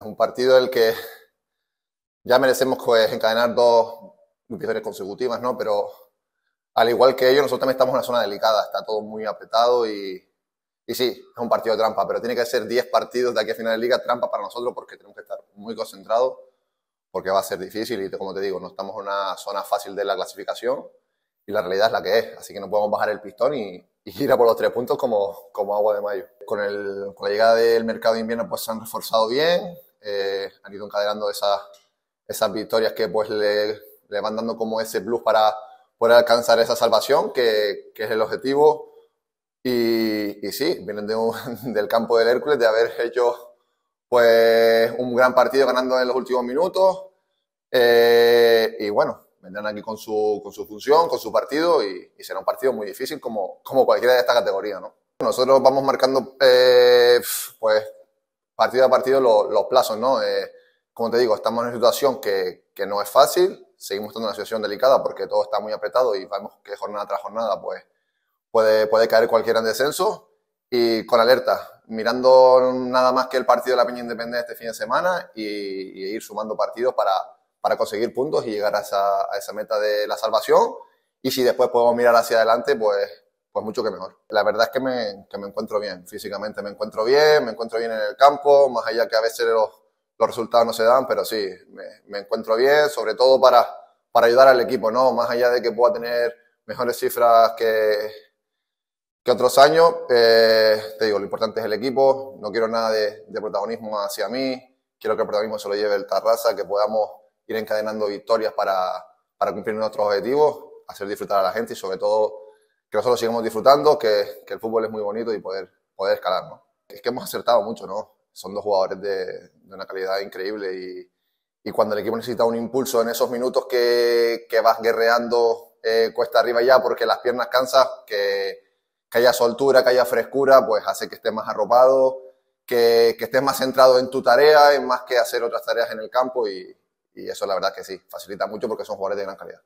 un partido en el que ya merecemos pues, encadenar dos victorias consecutivas, ¿no? Pero al igual que ellos, nosotros también estamos en una zona delicada, está todo muy apretado y sí, es un partido de trampa, pero tiene que ser 10 partidos de aquí a final de liga trampa para nosotros porque tenemos que estar muy concentrados, porque va a ser difícil y como te digo, no estamos en una zona fácil de la clasificación y la realidad es la que es, así que no podemos bajar el pistón y ir a por los 3 puntos como agua de mayo. Con la llegada del mercado de invierno pues se han reforzado bien, han ido encadenando esas victorias que pues le van dando como ese plus para poder alcanzar esa salvación, que es el objetivo. Y sí, vienen del campo del Hércules, de haber hecho pues un gran partido ganando en los últimos minutos. Y bueno, vendrán aquí con su función, con su partido y será un partido muy difícil como cualquiera de esta categoría, ¿no? Nosotros vamos marcando pues partido a partido los plazos, ¿no? Como te digo, estamos en una situación que no es fácil, seguimos estando en una situación delicada porque todo está muy apretado y vemos que jornada tras jornada pues puede caer cualquiera en descenso y con alerta, mirando nada más que el partido de la Peña Independiente este fin de semana y ir sumando partidos para conseguir puntos y llegar a esa meta de la salvación. Y si después podemos mirar hacia adelante, pues mucho que mejor. La verdad es que me encuentro bien, físicamente me encuentro bien en el campo, más allá que a veces los resultados no se dan, pero sí, me encuentro bien, sobre todo para ayudar al equipo, ¿no? Más allá de que pueda tener mejores cifras que otros años, te digo, lo importante es el equipo, no quiero nada de protagonismo hacia mí, quiero que el protagonismo se lo lleve el Tarrasa, que podamos ir encadenando victorias para cumplir nuestros objetivos, hacer disfrutar a la gente y sobre todo que nosotros sigamos disfrutando, que el fútbol es muy bonito y poder escalar, ¿no? Es que hemos acertado mucho, ¿no? Son dos jugadores de una calidad increíble y cuando el equipo necesita un impulso en esos minutos que vas guerreando cuesta arriba ya porque las piernas cansan, que haya soltura, que haya frescura, pues hace que estés más arropado, que estés más centrado en tu tarea, en más que hacer otras tareas en el campo y eso la verdad que sí, facilita mucho porque son jugadores de gran calidad.